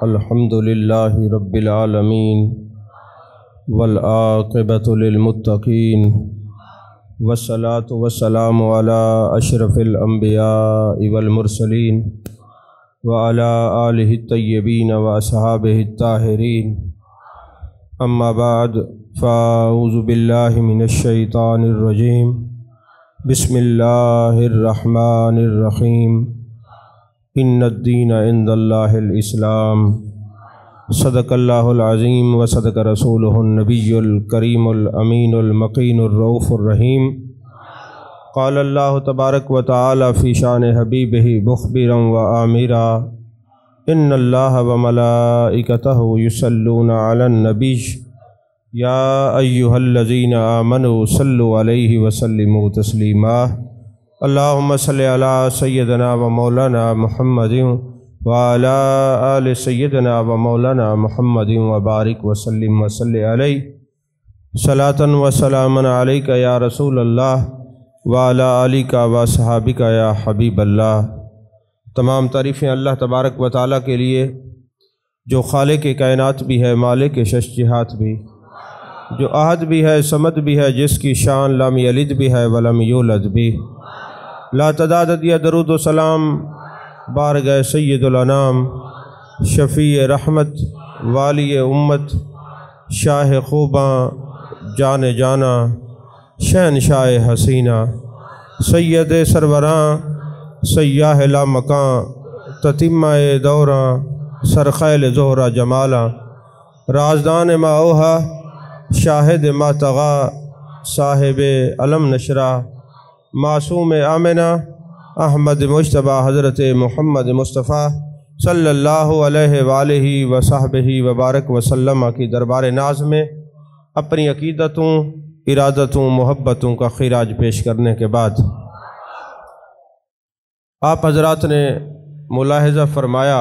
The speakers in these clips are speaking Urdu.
الحمد للہ رب العالمین والعاقبۃ للمتقین والصلاة والسلام علی اشرف الانبیاء والمرسلین وعلی آلہ الطیبین واصحابہ الطاہرین اما بعد فاعوذ باللہ من الشیطان الرجیم بسم اللہ الرحمن الرحیم ان الدین عند اللہ الاسلام صدق اللہ العظیم و صدق رسولہ النبی الکریم الامین المقین الرؤوف الرحیم قال اللہ تبارک و تعالی فی شان حبیبہ مخبرا و آمرا ان اللہ و ملائکتہ یصلون علی النبی یا ایہا الذین آمنوا صلوا علیہ وسلموا تسلیما اللہم صلی علی سیدنا و مولانا محمد وعلی آل سیدنا و مولانا محمد وبارک وسلم وصلی علیہ صلاۃ و سلاما علیک یا رسول اللہ وعلی آلک و صحابک یا حبیب اللہ۔ تمام تعریفیں اللہ تبارک و تعالیٰ کے لیے جو خالق کائنات بھی ہے، مالک شش جہات بھی، جو احد بھی ہے، صمد بھی ہے، جس کی شان لم یلد بھی ہے ولم یولد بھی۔ لا تعداد دیا درود و سلام بارگاہ سید الانام، شفیع رحمت، والی امت، شاہ خوباں، جان جانا، شہنشاہ حسینہ، سید سروراں، سیاہ لامکاں، تتمہ دوراں، سرخیل زہرہ جمالا، رازدان ما اوہا، شاہد ما طغا، صاحب علم نشرہ، معصوم آمنہ، احمد مجتبیٰ حضرت محمد مصطفیٰ صلی اللہ علیہ وآلہ وصحبہ وبارک وسلم کی دربار ناز میں اپنی عقیدتوں، ارادتوں، محبتوں کا خراج پیش کرنے کے بعد آپ حضرات نے ملاحظہ فرمایا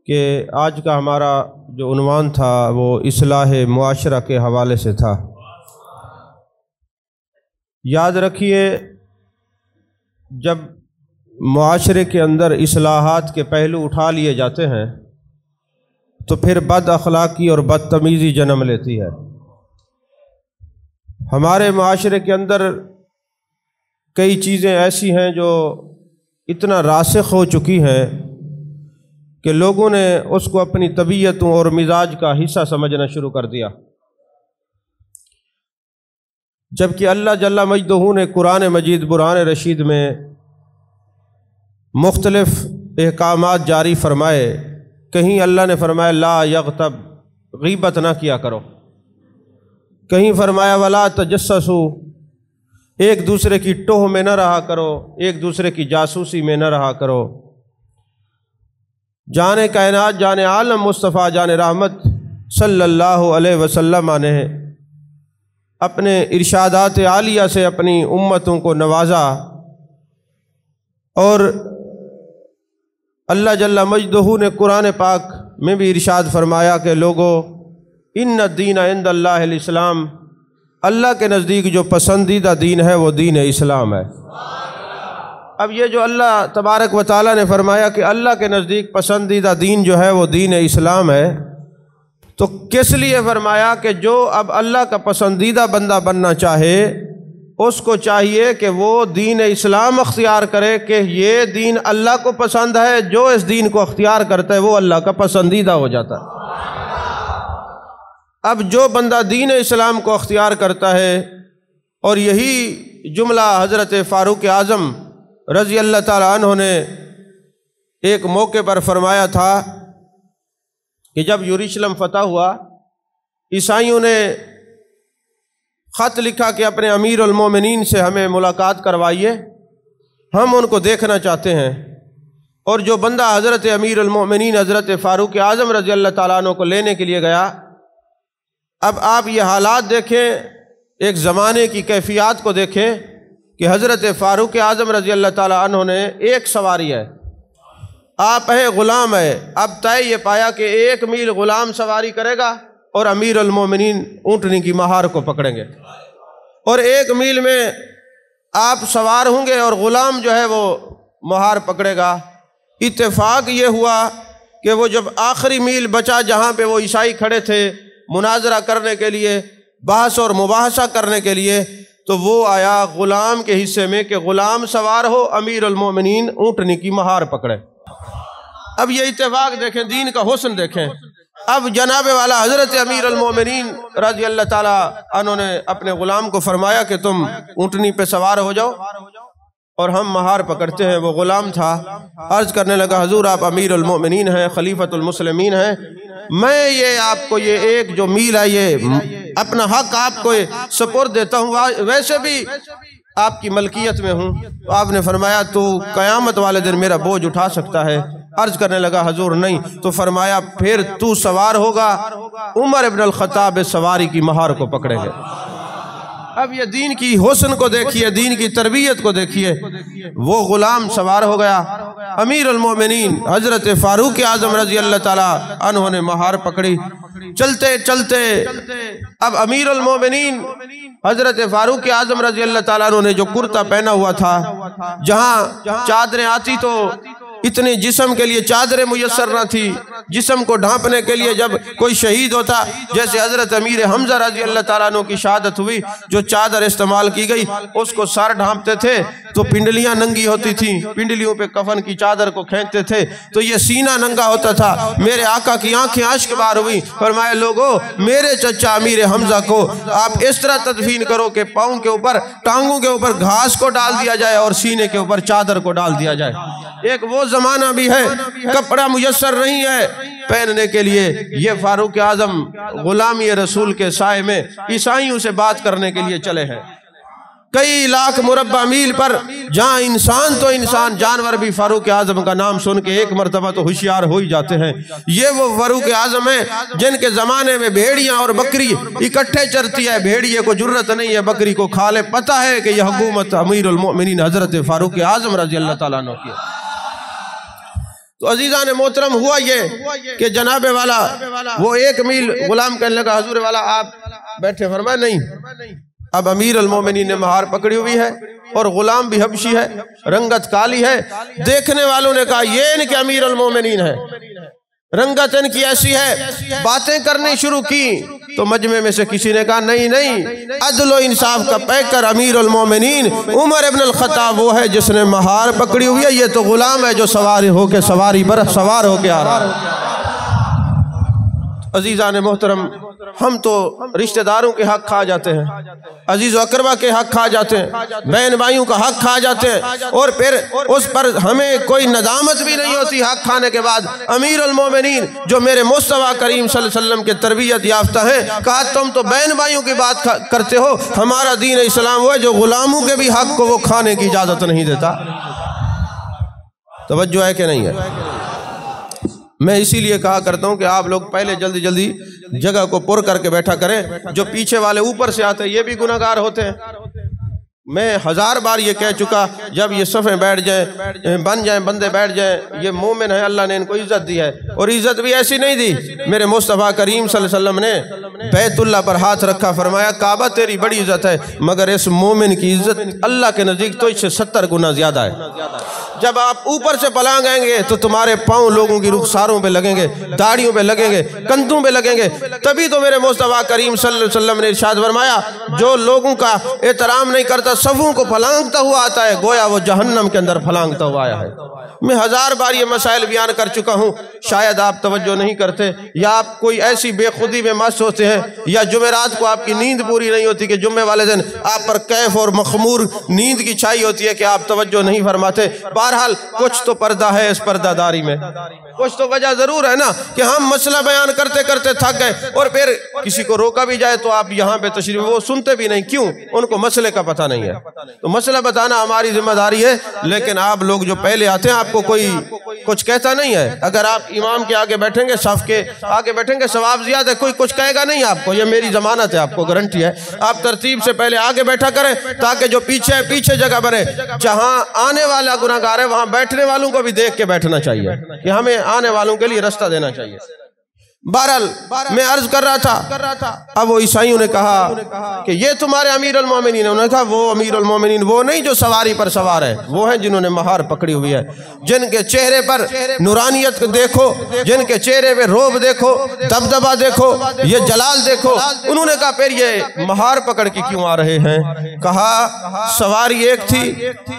کہ آج کا ہمارا جو عنوان تھا وہ اصلاح معاشرہ کے حوالے سے تھا۔ یاد رکھیے، جب معاشرے کے اندر اصلاحات کے پہلو اٹھا لیے جاتے ہیں تو پھر بد اخلاقی اور بدتمیزی جنم لیتی ہے۔ ہمارے معاشرے کے اندر کئی چیزیں ایسی ہیں جو اتنا راسخ ہو چکی ہیں کہ لوگوں نے اس کو اپنی طبیعتوں اور مزاج کا حصہ سمجھنا شروع کر دیا، جبکہ اللہ جل مجدہ نے قرآن مجید برہان رشید میں مختلف احکامات جاری فرمائے۔ کہیں اللہ نے فرمایا لا یغتب، غیبت نہ کیا کرو، کہیں فرمایا ولا تجسسوا، ایک دوسرے کی ٹوہ میں نہ رہا کرو، ایک دوسرے کی جاسوسی میں نہ رہا کرو۔ جان کائنات، جان عالم مصطفیٰ، جان رحمت صلی اللہ علیہ وسلم نے اپنے ارشادات عالیہ سے اپنی امتوں کو نوازا، اور اللہ جل مجدہ نے قرآن پاک میں بھی ارشاد فرمایا کہ لوگو ان الدین عند اللہ الاسلام، اللہ کے نزدیک جو پسندیدہ دین ہے وہ دین اسلام ہے۔ اب یہ جو اللہ تبارک و تعالیٰ نے فرمایا کہ اللہ کے نزدیک پسندیدہ دین جو ہے وہ دین اسلام ہے، تو کس لیے فرمایا کہ جو اب اللہ کا پسندیدہ بندہ بننا چاہے اس کو چاہیے کہ وہ دین اسلام اختیار کرے کہ یہ دین اللہ کو پسند ہے، جو اس دین کو اختیار کرتا ہے وہ اللہ کا پسندیدہ ہو جاتا ہے۔ اب جو بندہ دین اسلام کو اختیار کرتا ہے، اور یہی جملہ حضرت فاروق اعظم رضی اللہ تعالیٰ عنہ نے ایک موقع پر فرمایا تھا کہ جب یروشلم فتح ہوا، عیسائیوں نے خط لکھا کہ اپنے امیر المومنین سے ہمیں ملاقات کروائیے، ہم ان کو دیکھنا چاہتے ہیں۔ اور جو بندہ حضرت امیر المومنین حضرت فاروق اعظم رضی اللہ تعالیٰ عنہ کو لینے کے لیے گیا، اب آپ یہ حالات دیکھیں، ایک زمانے کی کیفیات کو دیکھیں کہ حضرت فاروق اعظم رضی اللہ تعالیٰ عنہ نے ایک سواری ہے، آپ ہے غلام ہے، اب طے یہ پایا کہ 1 میل غلام سواری کرے گا اور امیر المومنین اونٹنی کی مہار کو پکڑیں گے، اور 1 میل میں آپ سوار ہوں گے اور غلام جو ہے وہ مہار پکڑے گا۔ اتفاق یہ ہوا کہ وہ جب آخری میل بچا جہاں پہ وہ عیسائی کھڑے تھے مناظرہ کرنے کے لیے، بحث اور مباحثہ کرنے کے لیے، تو وہ آیا غلام کے حصے میں کہ غلام سوار ہو، امیر المومنین اونٹنی کی مہار پکڑے۔ اب یہ اتفاق دیکھیں، دین کا حسن دیکھیں۔ اب جناب والا حضرت امیر المومنین رضی اللہ تعالیٰ عنہ نے اپنے غلام کو فرمایا کہ تم اونٹنی پہ سوار ہو جاؤ اور ہم مہار پکڑتے ہیں۔ وہ غلام تھا، عرض کرنے لگا حضور آپ امیر المومنین ہیں، خلیفۃ المسلمین ہیں، میں یہ آپ کو یہ ایک جو میل ہے یہ اپنا حق آپ کو سپرد دیتا ہوں، ویسے بھی آپ کی ملکیت میں ہوں۔ تو آپ نے فرمایا تو قیامت والے دن میرا بوجھ اٹھا سکتا ہے؟ عرض کرنے لگا حضور نہیں۔ تو فرمایا پھر تو سوار ہوگا، عمر ابن الخطاب سواری کی مہار کو پکڑیں گے۔ اب یہ دین کی حسن کو دیکھیے، دین کی تربیت کو دیکھیے۔ وہ غلام سوار ہو گیا، امیر المومنین حضرت فاروق اعظم رضی اللہ تعالیٰ عنہ نے مہار پکڑی۔ چلتے چلتے اب امیر المومنین حضرت فاروق اعظم رضی اللہ تعالیٰ عنہ نے جو کرتا پہنا ہوا تھا، جہاں چادریں آتی تو اتنے جسم کے لیے چادریں میسر نہ تھی، جسم کو ڈھانپنے کے لیے جب کوئی شہید ہوتا، جیسے حضرت امیر حمزہ رضی اللہ تعالیٰ عنہ کی شہادت ہوئی، جو چادر استعمال کی گئی اس کو سر ڈھانپتے تھے تو پنڈلیاں ننگی ہوتی تھیں، پنڈلیوں پہ کفن کی چادر کو کھینچتے تھے تو یہ سینہ ننگا ہوتا تھا۔ میرے آقا کی آنکھیں اشک بار ہوئی، فرمایا لوگو میرے چچا امیر حمزہ کو آپ اس طرح تدفین کرو کہ پاؤں کے اوپر، ٹانگوں کے اوپر گھاس کو ڈال دیا جائے اور سینے کے اوپر چادر کو ڈال دیا جائے۔ ایک وہ زمانہ بھی ہے کپڑا میسر نہیں ہے پہننے کے لیے، یہ فاروق اعظم غلامی رسول کے سائے میں عیسائیوں سے بات کرنے کے لیے چلے ہیں۔ کئی لاکھ مربع میل پر جہاں انسان تو انسان، جانور بھی فاروق اعظم کا نام سن کے ایک مرتبہ تو ہوشیار ہو ہی جاتے ہیں۔ یہ وہ فاروق اعظم ہیں جن کے زمانے میں بھیڑیاں اور بکری اکٹھے چرتی ہے، بھیڑیے کو جرت نہیں ہے بکری کو کھا لے، پتہ ہے کہ یہ حکومت امیر المؤمنین حضرت فاروق اعظم رضی اللہ تعالیٰ عنہ کی ہے۔ تو عزیزان محترم ہوا یہ کہ جناب والا وہ ایک میل غلام کہنے لگا حضور والا آپ بیٹھے، فرمایا نہیں۔ اب امیر المومنین نے مہار پکڑی ہوئی ہے اور غلام بھی حبشی ہے، رنگت کالی ہے۔ دیکھنے والوں نے کہا یہ ان کے امیر المومنین ہے، رنگت ان کی ایسی ہے۔ باتیں کرنی شروع کی تو مجمع میں سے کسی نے کہا نہیں نہیں، عدل و انصاف کا پیکر امیر المومنین عمر ابن الخطاب وہ ہے جس نے مہار پکڑی ہوئی ہے، یہ تو غلام ہے جو سواری ہو کے سواری پر سوار ہو کے آ رہا ہے۔ عزیزان محترم ہم تو رشتہ داروں کے حق کھا جاتے ہیں، عزیز و اقربا کے حق کھا جاتے ہیں، بہن بھائیوں کا حق کھا جاتے ہیں، اور پھر اس پر ہمیں کوئی ندامت بھی نہیں ہوتی حق کھانے کے بعد۔ امیر المومنین جو میرے مصطفیٰ کریم صلی اللہ علیہ وسلم کے تربیت یافتہ ہیں، کہا تم تو بہن بھائیوں کی بات کرتے ہو، ہمارا دین اسلام وہ ہے جو غلاموں کے بھی حق کو وہ کھانے کی اجازت نہیں دیتا۔ توجہ ہے کہ نہیں ہے؟ میں اسی لیے کہا کرتا ہوں کہ آپ لوگ پہلے جلدی جلدی جگہ کو پر کر کے بیٹھا کریں، جو پیچھے والے اوپر سے آتے ہیں یہ بھی گناہگار ہوتے ہیں۔ میں ہزار بار یہ کہہ چکا، جب یہ صفیں بیٹھ جائیں، بن جائیں، بندے بیٹھ جائیں، یہ مومن ہے، اللہ نے ان کو عزت دی ہے، اور عزت بھی ایسی نہیں دی۔ میرے مصطفیٰ کریم صلی اللہ علیہ وسلم نے بیت اللہ پر ہاتھ رکھا، فرمایا کعبہ تیری بڑی عزت ہے، مگر اس مومن کی عزت اللہ کے نزدیک تو اس سے 70 گنا زیادہ ہے۔ جب آپ اوپر سے پلانگ آئیں گے تو تمہارے پاؤں لوگوں کی رخساروں پہ لگیں گے، داڑھیوں پہ لگیں گے، کندھوں پہ لگیں گے، تبھی تو میرے مصطفیٰ کریم صلی اللہ علیہ وسلم نے ارشاد فرمایا جو لوگوں کا احترام نہیں کرتا صفوں کو پھلانگتا ہوا آتا ہے، گویا وہ جہنم کے اندر پھلانگتا ہوا آیا ہے۔ میں ہزار بار یہ مسائل بیان کر چکا ہوں، شاید آپ توجہ نہیں کرتے، یا آپ کوئی ایسی بے خودی میں مست ہوتے ہیں، یا جمعرات کو آپ کی نیند پوری نہیں ہوتی کہ جمعے والے دن آپ پر کیف اور مخمور نیند کی چھائی ہوتی ہے کہ آپ توجہ نہیں فرماتے۔ بہرحال کچھ تو پردہ ہے اس پردہ داری میں، کچھ تو وجہ ضرور ہے نا کہ ہم مسئلہ بیان کرتے کرتے تھک گئے، اور پھر کسی کو روکا بھی جائے تو آپ یہاں پہ تشریف، وہ سنتے بھی نہیں، کیوں؟ ان کو مسئلے کا پتہ نہیں ہے۔ تو مسئلہ بتانا ہماری ذمہ داری ہے، لیکن آپ لوگ جو پہلے آتے ہیں آپ کو کوئی کچھ کہتا نہیں ہے۔ اگر آپ امام کے آگے بیٹھیں گے، صف کے آگے بیٹھیں گے، ثواب زیادہ ہے، کوئی کچھ کہے گا نہیں آپ کو، یہ میری ضمانت ہے، آپ کو گارنٹی ہے۔ آپ ترتیب سے پہلے آگے بیٹھا کریں تاکہ جو پیچھے ہے پیچھے جگہ بنے، جہاں آنے والا گناہگار ہے وہاں بیٹھنے والوں کو بھی دیکھ کے بیٹھنا چاہیے کہ ہمیں آنے والوں کے لیے راستہ دینا چاہیے۔ بہرحال میں عرض کر رہا تھا، اب وہ عیسائیوں نے کہا کہ یہ تمہارے امیر المومنین ہیں۔ انہوں نے کہا وہ امیر المومنین وہ نہیں جو سواری پر سوار ہے، وہ ہیں جنہوں نے مہار پکڑی ہوئی ہے، جن کے چہرے پر نورانیت دیکھو، جن کے چہرے پہ روب دیکھو، دبدبہ دیکھو، یہ جلال دیکھو۔ انہوں نے کہا پھر یہ مہار پکڑ کے کیوں آ رہے ہیں؟ کہا سواری ایک تھی،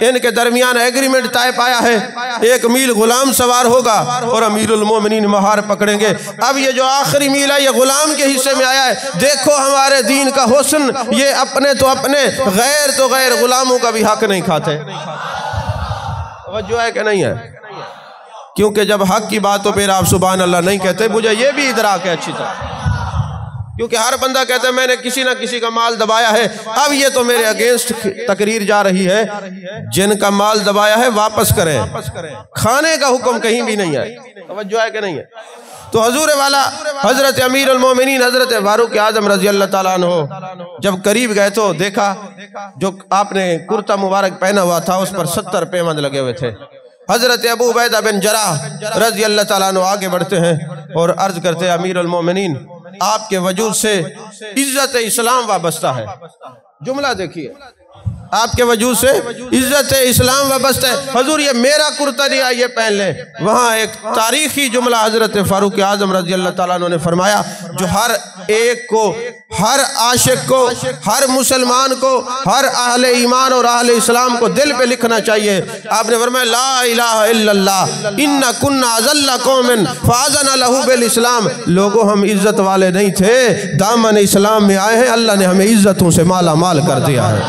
ان کے درمیان ایگریمنٹ طے پایا ہے، 1 میل غلام سوار ہوگا اور امیر المومنین مہار پکڑیں گے۔ اب یہ جو آخری میل ہے یہ غلام کے حصے میں آیا ہے۔ دیکھو ہمارے دین کا حسن، یہ اپنے تو اپنے، غیر تو غیر، غلاموں کا بھی حق نہیں کھاتے۔ توجہ ہے کہ نہیں ہے؟ کیونکہ جب حق کی بات ہو پھر آپ سبحان اللہ نہیں کہتے۔ مجھے یہ بھی ادراک ہے اچھی طرح، کیونکہ ہر بندہ کہتا ہے میں نے کسی نہ کسی کا مال دبایا ہے۔ اب یہ تو میرے اگینسٹ تقریر جا رہی ہے، جن کا مال دبایا ہے واپس کریں، کھانے کا حکم کہیں بھی نہیں ہے۔ توجہ ہے کہ نہیں ہے؟ تو حضور والا حضرت امیر المومنین حضرت فاروق اعظم رضی اللہ تعالیٰ عنہ جب قریب گئے تو دیکھا جو آپ نے کرتا مبارک پہنا ہوا تھا اس پر 70 پیوند لگے ہوئے تھے۔ حضرت ابو عبیدہ بن جراح رضی اللہ تعالیٰ عنہ آگے بڑھتے ہیں اور عرض کرتے ہیں امیر المومنین آپ کے وجود سے عزت اسلام وابستہ ہے۔ جملہ دیکھیے، آپ کے وجود سے عزت اسلام وابستہ ہے۔ حضور یہ میرا کرتا نہیں ہے، یہ پہن لیں۔ وہاں ایک تاریخی جملہ حضرت فاروق اعظم رضی اللہ تعالیٰ عنہ نے فرمایا جو ہر ایک کو، ہر عاشق کو، ہر مسلمان کو، ہر اہل ایمان اور اہل اسلام کو دل پہ لکھنا چاہیے۔ آپ نے فرمایا لا الہ الا اللہ ان کنا اذل قوم فاذن له بالاسلام۔ لوگوں ہم عزت والے نہیں تھے، دامن اسلام میں آئے ہیں، اللہ نے ہمیں عزتوں سے مالا مال کر دیا ہے۔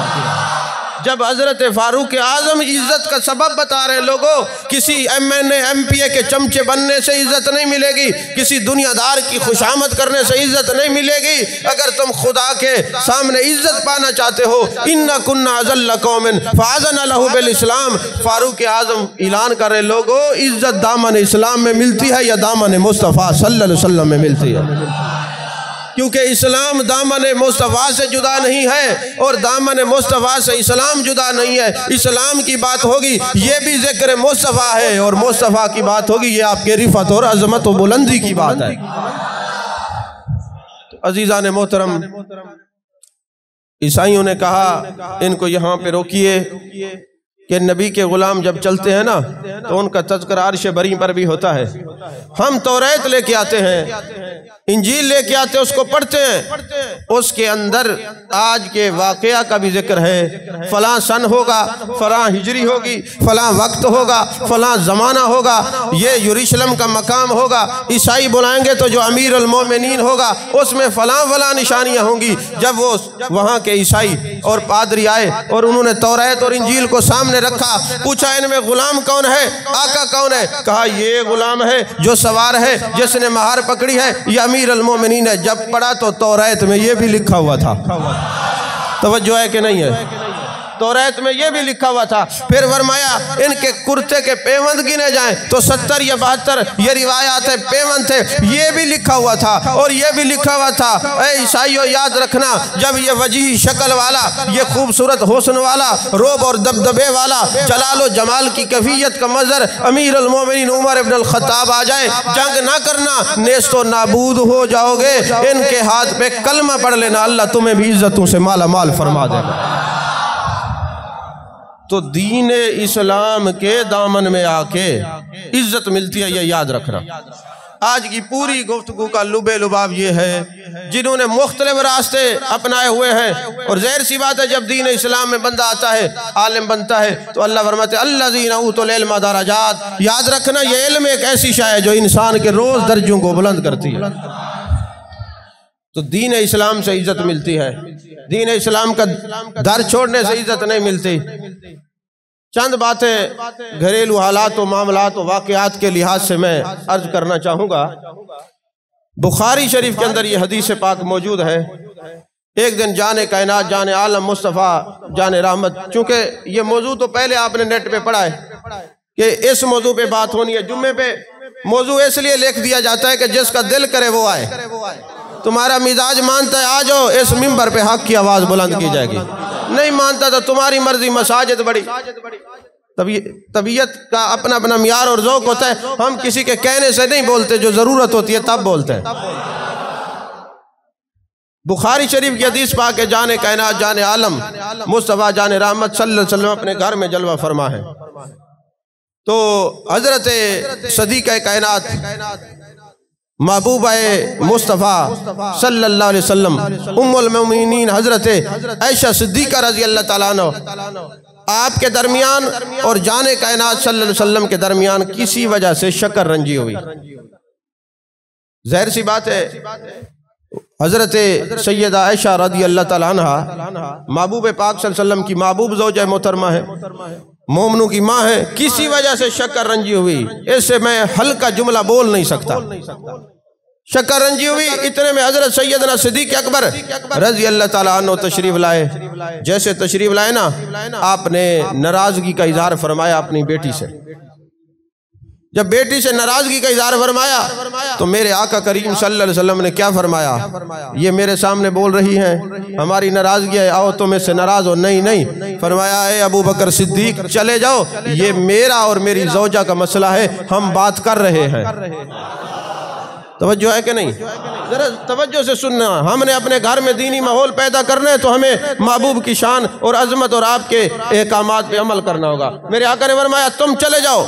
جب حضرت فاروق اعظم عزت کا سبب بتا رہے لوگوں، کسی M N A M P A کے چمچے بننے سے عزت نہیں ملے گی، کسی دنیا دار کی خوشامد کرنے سے عزت نہیں ملے گی۔ اگر تم خدا کے سامنے عزت پانا چاہتے ہو، اِنَّا كُنَّا أَذَلَّ قَوْمٍ فَأَذَنَ لَهُ بِالْإِسْلَامِ، فاروق اعظم اعلان کر رہے لوگوں عزت دامن اسلام میں ملتی ہے یا دامن مصطفیٰ صلی اللہ علیہ وسلم میں ملتی ہے؟ کیونکہ اسلام دامن مصطفیٰ سے جدا نہیں ہے اور دامن مصطفیٰ سے اسلام جدا نہیں ہے۔ اسلام کی بات ہوگی یہ بھی ذکر مصطفیٰ ہے، اور مصطفیٰ کی بات ہوگی یہ آپ کے رفعت اور عظمت و بلندی کی بات ہے۔ عزیزان محترم، عیسائیوں نے کہا ان کو یہاں پہ روکیے کہ نبی کے غلام جب چلتے ہیں نا تو ان کا تذکرہ عرش بری پر بھی ہوتا ہے۔ ہم توریت لے کے آتے ہیں، انجیل لے کے آتے ہیں، اس کو پڑھتے ہیں، اس کے اندر آج کے واقعہ کا بھی ذکر ہے۔ فلاں سن ہوگا، فلاں ہجری ہوگی، فلاں وقت ہوگا، فلاں زمانہ ہوگا، یہ یروشلم کا مقام ہوگا۔ عیسائی بلائیں گے تو جو امیر المومنین ہوگا اس میں فلاں فلاں نشانیاں ہوں گی۔ جب وہ وہاں کے عیسائی اور پادری آئے اور انہوں نے توریت اور انجیل کو سامنے رکھا، پوچھا ان میں غلام کون ہے، آقا کون ہے؟ کہا یہ غلام ہے جو سوار ہے، جس نے مہار پکڑی ہے، یہ امیر المومنین ہے۔ جب پڑھا تو توریت میں یہ بھی لکھا ہوا تھا۔ توجہ ہے کہ نہیں ہے؟ توریت میں یہ بھی لکھا ہوا تھا۔ پھر فرمایا ان کے کرتے کے پیوند گنے جائیں تو 70 یا 72 یہ روایات ہے پیوند تھے، یہ بھی لکھا ہوا تھا۔ اور یہ بھی لکھا ہوا تھا اے عیسائیو یاد رکھنا جب یہ وجیح شکل والا، یہ خوبصورت حسن والا، روب اور دبدبے والا، جلال و جمال کی کیفیت کا منظر امیر المومنین عمر ابن الخطاب آ جائے، جنگ نہ کرنا، نیست و نابود ہو جاؤ گے۔ ان کے ہاتھ پہ کلمہ پڑھ لینا، اللہ تمہیں بھی عزتوں سے مالا مال فرما دے گا۔ تو دین اسلام کے دامن میں آ کے عزت ملتی ہے، یہ یاد رکھنا۔ آج کی پوری گفتگو کا لب لباب یہ ہے، جنہوں نے مختلف راستے اپنائے ہوئے ہیں، اور ظاہر سی بات ہے جب دین اسلام میں بندہ آتا ہے، عالم بنتا ہے، تو اللہ فرماتے ہیں الذین اوتوا العلم درجات۔ یاد رکھنا یہ علم ایک ایسی شے ہے جو انسان کے روز درجوں کو بلند کرتی ہے۔ تو دین اسلام سے عزت ملتی ہے، دین اسلام کا در چھوڑنے سے عزت نہیں ملتی۔ چند باتیں گھریلو حالات و معاملات و واقعات کے لحاظ سے میں عرض کرنا چاہوں گا۔ بخاری شریف کے اندر یہ حدیث پاک موجود ہے، ایک دن جان کائنات، جان عالم مصطفیٰ، جان رحمت، چونکہ یہ موضوع تو پہلے آپ نے نیٹ پہ پڑھا ہے کہ اس موضوع پہ بات ہونی ہے، جمعے پہ موضوع اس لیے لکھ دیا جاتا ہے کہ جس کا دل کرے وہ آئے۔ تمہارا مزاج مانتا ہے آ جاؤ، اس منبر پہ حق کی آواز بلند کی جائے گی، نہیں مانتا تو تمہاری مرضی، مساجد بڑی طبیعت کا اپنا اپنا معیار اور ذوق ہوتا ہے. ہم کسی کے کہنے سے نہیں بولتے، جو ضرورت ہوتی ہے تب بولتے ہیں. بخاری شریف کی حدیث پاک ہے، جان کائنات جان عالم مصطفیٰ جان رحمت صلی اللہ علیہ وسلم اپنے گھر میں جلوہ فرما ہے. تو حضرت صدیقہ کائنات محبوبہ مصطفیٰ صلی اللہ علیہ وسلم ام المومنین حضرت عائشہ صدیقہ رضی اللہ تعالیٰ عنہ آپ کے درمیان اور جان کائنات صلی اللہ علیہ وسلم کے درمیان کسی وجہ سے شکر رنجی ہوئی. ظاہر سی بات ہے، حضرت سیدہ عائشہ رضی اللہ تعالیٰ عنہ محبوب پاک صلی اللہ علیہ وسلم کی محبوب زوجہ محترمہ ہے، مومنوں کی ماں ہے. کسی وجہ سے شکر رنجی ہوئی، اس سے میں ہلکا جملہ بول نہیں سکتا. شکر رنجی ہوئی، اتنے میں حضرت سیدنا صدیق اکبر رضی اللہ تعالیٰ عنہ تشریف لائے. جیسے تشریف لائے نا، آپ نے ناراضگی کا اظہار فرمایا اپنی بیٹی سے. جب بیٹی سے ناراضگی کا اظہار فرمایا تو میرے آقا کریم صلی اللہ علیہ وسلم نے کیا فرمایا؟ یہ میرے سامنے بول رہی ہیں ہماری ناراضگی ہے، آؤ تم اس سے ناراض ہو. نہیں، فرمایا اے ابو بکر صدیق چلے جاؤ، یہ میرا اور میری زوجہ کا مسئلہ ہے، ہم بات کر رہے ہیں. توجہ ہے کہ نہیں؟ ذرا توجہ سے سننا. ہم نے اپنے گھر میں دینی ماحول پیدا کرنا ہے تو ہمیں محبوب کی شان اور عظمت اور آپ کے احکامات پہ عمل کرنا ہوگا. میرے آقا نے فرمایا تم چلے جاؤ.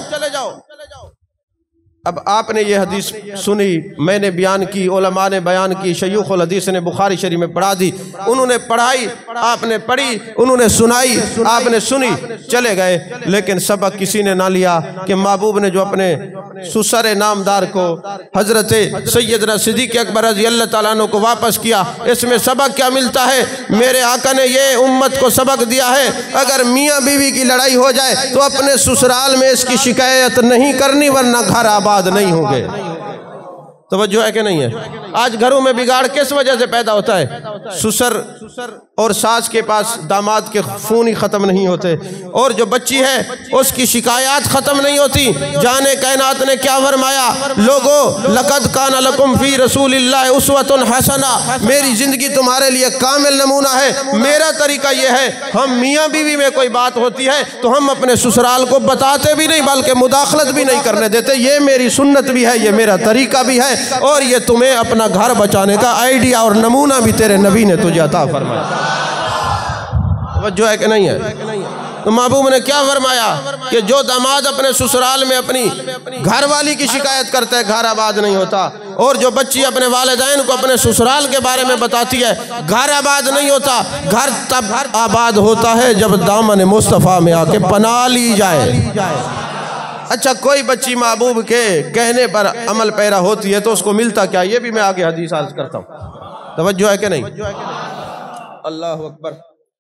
اب آپ نے یہ حدیث سنی، میں نے بیان کی، علماء نے بیان کی، شیوخ الحدیث نے بخاری شریف میں پڑھا دی. انہوں نے پڑھائی، آپ نے پڑھی، انہوں نے سنائی، آپ نے سنی، چلے گئے. لیکن سبق کسی نے نہ لیا کہ محبوب نے جو اپنے سسر نامدار کو حضرت سیدنا صدیق اکبر رضی اللہ تعالیٰ عنہ کو واپس کیا. اس میں سبق کیا ملتا ہے؟ میرے آقا نے یہ امت کو سبق دیا ہے، اگر میاں بیوی کی لڑائی ہو جائے تو اپنے سسرال میں اس کی شکایت نہیں کرنی، ورنہ گھر آباد نہیں ہوں گے. توجہ ہے کہ نہیں ہے؟ آج گھروں میں بگاڑ کس وجہ سے پیدا ہوتا ہے؟ سسر اور ساس کے پاس داماد کے فون ہی ختم نہیں ہوتے، اور جو بچی ہے اس کی شکایات ختم نہیں ہوتی. جان کائنات نے کیا فرمایا؟ لوگو لقد کان لکم فی رسول اللہ اسوۃ حسنہ، میری زندگی تمہارے لیے کامل نمونہ ہے. میرا طریقہ یہ ہے، ہم میاں بیوی میں کوئی بات ہوتی ہے تو ہم اپنے سسرال کو بتاتے بھی نہیں، بلکہ مداخلت بھی نہیں کرنے دیتے. یہ میری سنت بھی ہے، یہ میرا طریقہ بھی ہے، اور یہ تمہیں اپنا گھر بچانے کا آئیڈیا اور نمونہ بھی تیرے نبی نے تجھے عطا فرمایا. توجہ ہے کہ نہیں ہے؟ تو محبوب نے کیا فرمایا کہ جو داماد اپنے سسرال میں اپنی گھر والی کی شکایت کرتا ہے گھر آباد نہیں ہوتا، اور جو بچی اپنے والدین کو اپنے سسرال کے بارے میں بتاتی ہے گھر آباد نہیں ہوتا. گھر تب آباد ہوتا ہے جب دامن مصطفیٰ میں آ کے پناہ لی جائے. اچھا، کوئی بچی محبوب کے کہنے پر عمل پیرا ہوتی ہے تو اس کو ملتا کیا؟ یہ بھی میں آگے حدیث عرض کرتا ہوں. توجہ ہے کہ نہیں؟ اللہ اکبر.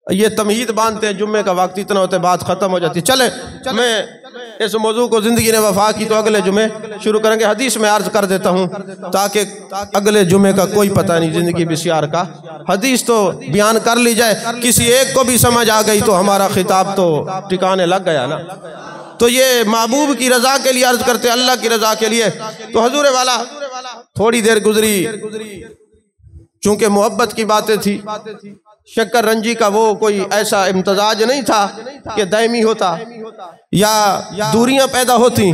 یہ تمہید باندھتے ہیں، جمعے کا وقت اتنا ہوتا ہے بات ختم ہو جاتی ہے. چلے میں اس موضوع کو زندگی نے وفا کی تو اگلے جمعے شروع کریں گے. حدیث میں عرض کر دیتا ہوں تاکہ اگلے جمعے کا کوئی پتہ نہیں زندگی بسیار کا. حدیث تو بیان کر لی جائے، کسی ایک کو بھی سمجھ آ گئی تو ہمارا خطاب تو ٹھکانے لگ گیا نا. تو یہ محبوب کی رضا کے لیے عرض کرتے، اللہ کی رضا کے لیے. تو حضور والا تھوڑی دیر گزری، چونکہ محبت کی باتیں تھی، شکر رنجی کا وہ کوئی ایسا امتزاج نہیں تھا کہ دائمی ہوتا یا دوریاں پیدا ہوتی.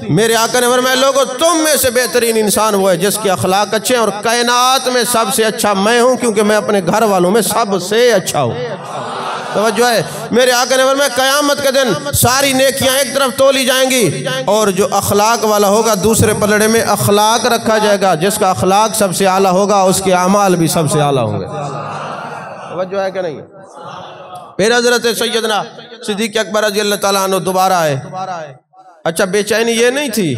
میرے آقا نے فرمایا لوگو تم میں سے بہترین انسان وہ ہے جس کے اخلاق اچھے ہیں، اور کائنات میں سب سے اچھا میں ہوں کیونکہ میں اپنے گھر والوں میں سب سے اچھا ہوں. توجہ ہے. میرے آقا نے فرمایا قیامت کے دن ساری نیکیاں ایک طرف تولی جائیں گی، اور جو اخلاق والا ہوگا دوسرے پلڑے میں اخلاق رکھا جائے گا. جس کا اخلاق سب سے اعلیٰ ہوگا اس کے اعمال بھی سب سے اعلیٰ ہوں گے. توجہ ہے کہ نہیں؟ پھر حضرت سیدنا صدیق اکبر رضی اللہ تعالیٰ عنہ دوبارہ آئے. اچھا، بے چینی یہ نہیں تھی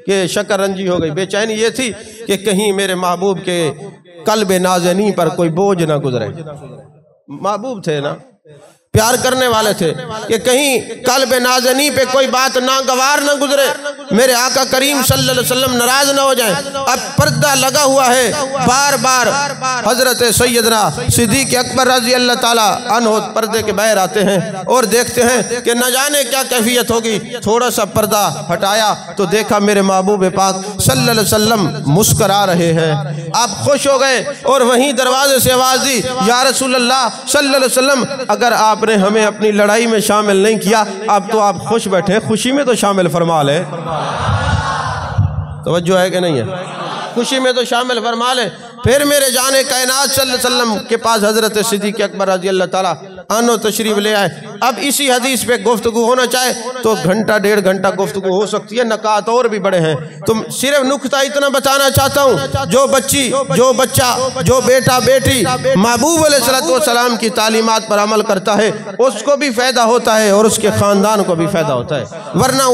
کہ شکر رنجی ہو گئی، بے چینی یہ تھی کہ کہیں میرے محبوب کے قلب نازنین پر کوئی بوجھ نہ گزرے. محبوب تھے نا، پیار کرنے والے تھے، کہ کہیں قلب نازنین پہ کوئی بات ناگوار نہ گزرے، میرے آقا کریم صلی اللہ علیہ وسلم ناراض نہ ہو جائیں. اب پردہ لگا ہوا ہے، بار بار حضرت سیدنا صدیق اکبر رضی اللہ تعالیٰ عنہ پردے کے باہر آتے ہیں اور دیکھتے ہیں کہ نہ جانے کیا کیفیت ہوگی. تھوڑا سا پردہ ہٹایا تو دیکھا میرے محبوب پاک صلی اللہ علیہ وسلم مسکرا رہے ہیں. آپ خوش ہو گئے اور وہیں دروازے سے آواز دی، یا رسول اللہ صلی اللہ علیہ وسلم اگر آپ نے ہمیں اپنی لڑائی میں شامل نہیں کیا، اب تو آپ خوش بیٹھے، خوشی میں تو شامل فرما لیں۔ توجہ ہے کہ نہیں ہے؟ خوشی میں تو شامل فرما لیں۔ پھر میرے جان کائنات صلی اللہ علیہ وسلم کے پاس حضرت صدیق اکبر رضی اللہ تعالیٰ عنہ تشریف لے آئے۔ اب اسی حدیث پہ گفتگو ہونا چاہے تو گھنٹہ ڈیڑھ گھنٹہ گفتگو ہو سکتی ہے، نکات اور بھی بڑے ہیں۔ تم صرف نکتہ اتنا بتانا چاہتا ہوں، جو بچی، جو بچہ، جو بیٹا بیٹی محبوب علیہ السلام کی تعلیمات پر عمل کرتا ہے، اس کو بھی فائدہ ہوتا ہے اور اس کے خاندان کو بھی فائدہ ہوتا ہے، ورنہ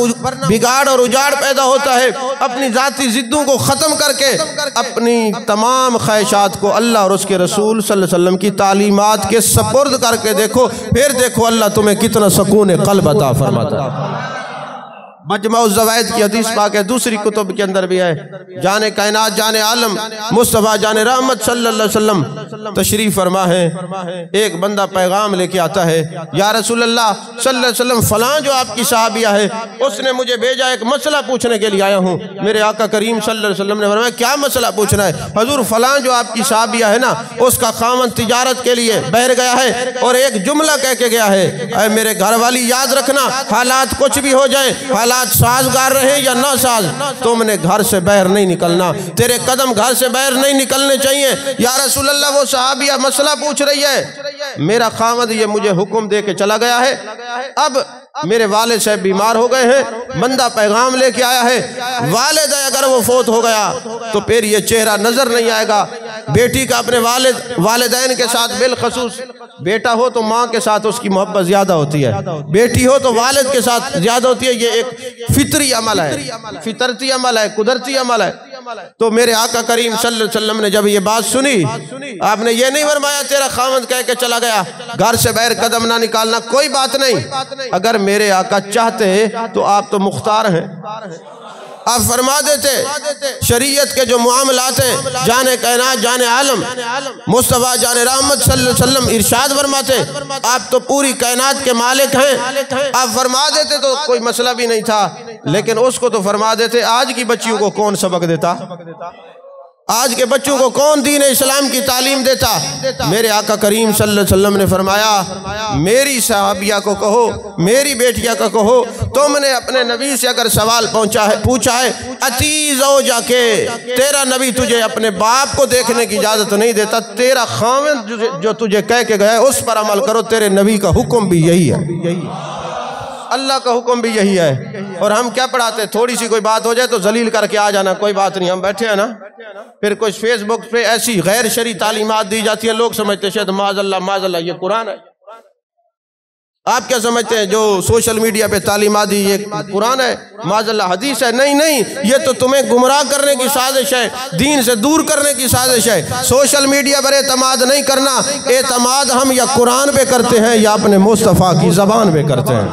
بگاڑ اور اجاڑ پیدا ہوتا ہے۔ اپنی ذاتی ضدوں کو ختم کر کے اپنی تمام خواہشات کو اللہ اور اس کے رسول صلی اللہ علیہ وسلم کی تعلیمات کے سپرد کر کے دیکھو، پھر دیکھو اللہ تمہیں کتنا سکون قلب عطا فرماتا ہے۔ مجمع الزوائد کی حدیث پاک ہے، دوسری کتب کے اندر بھی ہے۔ جان کائنات، جان عالم مصطفیٰ جان رحمت صلی اللہ علیہ وسلم تشریف فرما ہے۔ ایک بندہ پیغام لے کے آتا ہے، یا رسول اللہ صلی اللہ علیہ وسلم فلاں جو آپ کی صحابیہ ہے اس نے مجھے بھیجا، ایک مسئلہ پوچھنے کے لیے آیا ہوں۔ میرے آقا کریم صلی اللہ علیہ وسلم نے فرمایا کیا مسئلہ پوچھنا ہے؟ حضور فلاں جو آپ کی صحابیہ ہے نا، اس کا خاوند تجارت کے لیے باہر گیا ہے اور ایک جملہ کہہ کے گیا ہے، اے میرے گھر والی یاد رکھنا، حالات کچھ بھی ہو جائیں، حالات سازگار رہے یا نہ ساز، تم نے گھر سے باہر نہیں نکلنا، تیرے قدم گھر سے باہر نہیں نکلنے چاہیے۔ یا رسول اللہ وہ صحابیہ مسئلہ پوچھ رہی ہے، میرا خاوند یہ مجھے حکم دے کے چلا گیا ہے، اب میرے والد صاحب بیمار ہو گئے ہیں، بندہ پیغام لے کے آیا ہے، والد اگر وہ فوت ہو گیا تو پھر یہ چہرہ نظر نہیں آئے گا۔ بیٹی کا اپنے والدین کے ساتھ، بالخصوص بیٹا ہو تو ماں کے ساتھ اس کی محبت زیادہ ہوتی ہے، بیٹی ہو تو والد کے ساتھ زیادہ ہوتی ہے۔ یہ ایک فطری عمل ہے، فطرتی عمل ہے، قدرتی عمل ہے۔ تو میرے آقا کریم صلی اللہ علیہ وسلم نے جب یہ بات سنی، آپ نے یہ نہیں فرمایا تیرا خاوند کہہ کے چلا گیا، گھر سے باہر قدم نہ نکالنا، کوئی بات نہیں۔ اگر میرے آقا چاہتے تو آپ تو مختار ہیں، آپ فرما دیتے شریعت کے جو معاملات ہیں، جان کائنات جان عالم مصطفیٰ جان رحمت صلی اللہ علیہ وسلم ارشاد فرماتے آپ تو پوری کائنات کے مالک ہیں، آپ فرما دیتے تو کوئی مسئلہ بھی نہیں تھا، لیکن اس کو تو فرما دیتے۔ آج کی بچیوں کو کون سبق دیتا؟ آج کے بچوں کو کون دین اسلام کی تعلیم دیتا؟ میرے آقا کریم صلی اللہ علیہ وسلم نے فرمایا میری صحابیہ کو کہو، میری بیٹیاں کو کہو، تم نے اپنے نبی سے اگر سوال پوچھا ہے اتی زوجہ کے، تیرا نبی تجھے اپنے باپ کو دیکھنے کی اجازت نہیں دیتا، تیرا خاوند جو تجھے کہہ کے گیا ہے اس پر عمل کرو، تیرے نبی کا حکم بھی یہی ہے، اللہ کا حکم بھی یہی ہے۔ اور ہم کیا پڑھاتے، تھوڑی سی کوئی بات ہو جائے تو ذلیل کر کے آ جانا، کوئی بات نہیں، ہم بیٹھے ہیں نا۔ پھر کچھ فیس بک پہ ایسی غیر شرعی تعلیمات دی جاتی ہیں، لوگ سمجھتے ہیں شاید معاذ اللہ یہ قرآن ہے۔ آپ کیا سمجھتے ہیں جو سوشل میڈیا پہ تعلیمات دی یہ قرآن ہے، معاذ اللہ حدیث ہے؟ نہیں نہیں، یہ تو تمہیں گمراہ کرنے کی سازش ہے، دین سے دور کرنے کی سازش ہے۔ سوشل میڈیا پر اعتماد نہیں کرنا، اعتماد ہم یا قرآن پہ کرتے ہیں یا اپنے مصطفیٰ کی زبان پہ کرتے ہیں۔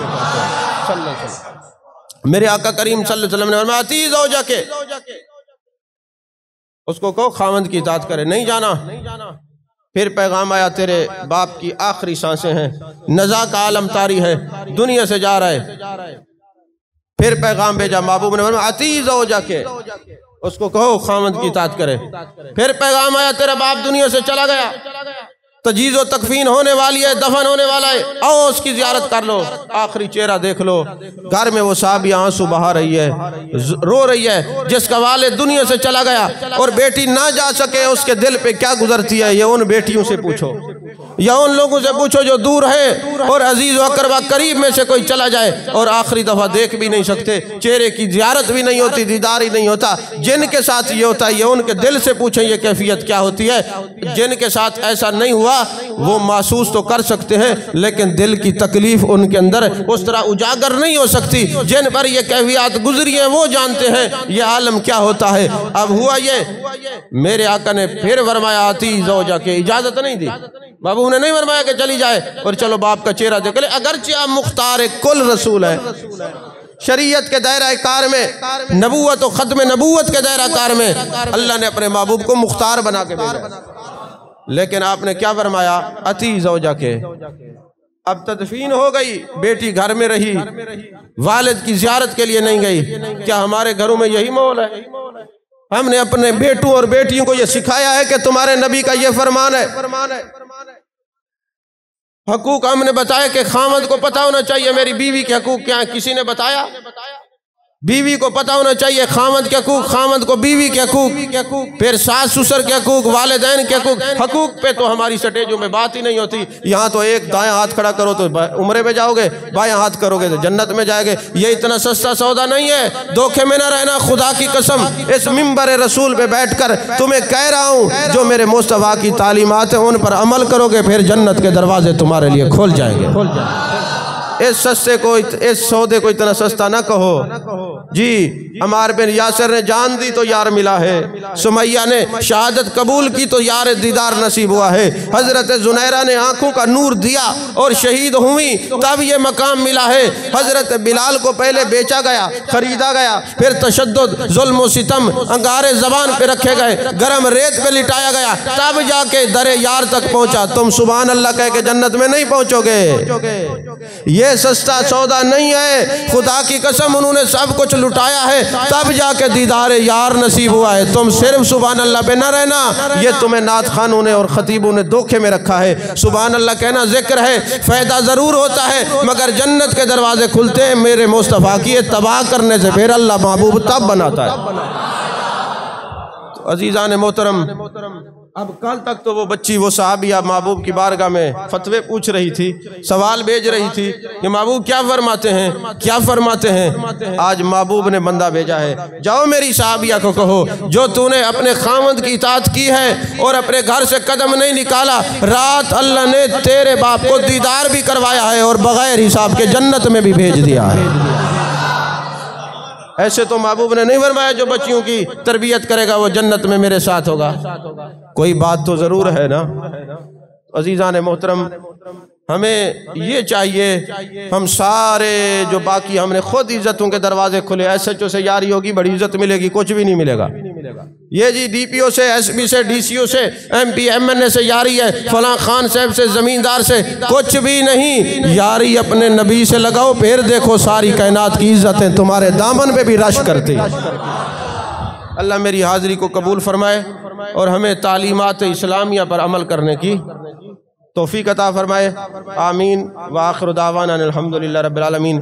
میرے آقا کریم صلی اللہ علیہ وسلم نے فرمایا اتی زوجہ کے، اس کو کہو خاوند کی اطاعت کرے، نہیں جانا۔ پھر پیغام آیا تیرے باپ کی آخری سانسیں ہیں، نزا کا عالم طاری ہے، دنیا سے جا رہا ہے۔ پھر پیغام بھیجا محبوب نے فرمایا اتی زوجہ کے، اس کو کہو خاوند کی اطاعت کرے۔ پھر پیغام آیا تیرا باپ دنیا سے چلا گیا، تجہیز و تکفین ہونے والی ہے، دفن ہونے والا ہے، آؤ اس کی زیارت کر لو، آخری چہرہ دیکھ لو۔ گھر میں وہ صحابیہ آنسو بہا رہی ہے، رو رہی ہے، جس کا والد دنیا سے چلا گیا اور بیٹی نہ جا سکے، اس کے دل پہ کیا گزرتی ہے، یہ ان بیٹیوں سے پوچھو یا ان لوگوں سے پوچھو جو دور ہیں، اور عزیز و اقربا قریب میں سے کوئی چلا جائے اور آخری دفعہ دیکھ بھی نہیں سکتے، چہرے کی زیارت بھی نہیں ہوتی، دیدار ہی نہیں ہوتا۔ جن کے ساتھ یہ ہوتا ہے یہ ان کے دل سے پوچھیں یہ کیفیت کیا ہوتی ہے۔ جن کے ساتھ ایسا نہیں ہوا وہ محسوس تو کر سکتے ہیں، لیکن دل کی تکلیف ان کے اندر اس طرح اجاگر نہیں ہو سکتی۔ جن پر یہ کیفیات گزری ہیں وہ جانتے ہیں یہ عالم کیا ہوتا ہے۔ اب ہوا یہ، میرے آقا نے پھر فرمایا آتی زوجہ کے، اجازت نہیں دی، بابو نے نہیں فرمایا کہ چلی جائے اور چلو باپ کا چہرہ دیکھ لے، اگرچہ آپ مختار کل رسول ہے، شریعت کے دائرہ کار میں، نبوت و ختم نبوت کے دائرہ کار میں اللہ نے اپنے محبوب کو مختار بنا کے بھیجا، لیکن آپ نے کیا فرمایا اتی زوجہ کے۔ اب تدفین ہو گئی، بیٹی گھر میں رہی، والد کی زیارت کے لیے نہیں گئی۔ کیا ہمارے گھروں میں یہی ماحول ہے؟ ہم نے اپنے بیٹوں اور بیٹیوں کو یہ سکھایا ہے کہ تمہارے نبی کا یہ فرمان ہے۔ حقوق ہم نے بتایا کہ خاوند کو پتہ ہونا چاہیے میری بیوی کے حقوق کیا ہیں، کسی نے بتایا؟ بیوی کو پتہ ہونا چاہیے خاوند کے حقوق، خاوند کو بیوی کے حقوق، پھر ساس سسر کے حقوق، والدین کے حقوق۔ حقوق پہ تو ہماری سٹیجوں میں بات ہی نہیں ہوتی۔ یہاں تو ایک دائیں ہاتھ کھڑا کرو تو عمرے میں جاؤ گے، بائیں ہاتھ کرو گے تو جنت میں جائے گے۔ یہ اتنا سستا سودا نہیں ہے، دھوکے میں نہ رہنا۔ خدا کی قسم اس منبر رسول پہ بیٹھ کر تمہیں کہہ رہا ہوں، جو میرے مصطفیٰ کی تعلیمات ہیں ان پر عمل کرو گے، پھر جنت کے دروازے تمہارے لیے کھول جائیں گے۔ اس سودے کو اتنا سستا نہ کہو۔ جی عمار بن یاسر نے جان دی تو یار ملا ہے، سمیہ نے شہادت قبول کی تو یار دیدار نصیب ہوا ہے، حضرت زنیرہ نے آنکھوں کا نور دیا اور شہید ہوئی تب یہ مقام ملا ہے، حضرت بلال کو پہلے بیچا گیا، خریدا گیا، پھر تشدد، ظلم و ستم، انگارے زبان پہ رکھے گئے، گرم ریت پہ لٹایا گیا، تب جا کے در یار تک پہنچا۔ تم سبحان اللہ کہہ کے جنت میں نہیں پہنچو گے۔ یہ سستا سودا نہیں ہے، خدا کی قسم انہوں نے سب کچھ لٹایا ہے تب جا کے دیدار یار نصیب ہوا ہے۔ تم صرف سبحان اللہ پہ نہ رہنا، یہ تمہیں نعت خانوں نے اور خطیبوں نے دھوکے میں رکھا ہے۔ سبحان اللہ کہنا ذکر ہے، فائدہ ضرور ہوتا ہے، مگر جنت کے دروازے کھلتے ہیں میرے مصطفیٰ کی اتباع کرنے سے، پھر اللہ محبوب تب بناتا ہے۔ عزیزان محترم، اب کل تک تو وہ بچی وہ صحابیہ محبوب کی بارگاہ میں فتوے پوچھ رہی تھی، سوال بھیج رہی تھی کہ محبوب کیا فرماتے ہیں، کیا فرماتے ہیں۔ آج محبوب نے بندہ بھیجا ہے، جاؤ میری صحابیہ کو کہو جو تو نے اپنے خاوند کی اطاعت کی ہے اور اپنے گھر سے قدم نہیں نکالا، رات اللہ نے تیرے باپ کو دیدار بھی کروایا ہے اور بغیر حساب کے جنت میں بھی بھیج دیا ہے۔ ایسے تو محبوب نے نہیں فرمایا جو بچیوں کی تربیت کرے گا وہ جنت میں میرے ساتھ ہوگا۔ کوئی بات تو ضرور ہے نا۔ عزیزان محترم، ہمیں یہ چاہیے ہم سارے جو باقی ہم نے خود عزتوں کے دروازے کھلے، ایس ایچ او سے یاری ہوگی بڑی عزت ملے گی، کچھ بھی نہیں ملے گا۔ یہ جی ڈی پی او سے، ایس پی سے، ڈی سی او سے، ایم پی ایم این اے سے یاری ہے، فلاں خان صاحب سے، زمیندار سے، کچھ بھی نہیں۔ یاری اپنے نبی سے لگاؤ، پھر دیکھو ساری کائنات کی عزتیں تمہارے دامن پہ بھی رش کرتی۔ اللہ میری حاضری کو قبول فرمائے اور ہمیں تعلیمات اسلامیہ پر عمل کرنے کی توفیق عطا فرمائے۔ آمین۔ وآخر دعوانا الحمدللہ رب العالمین۔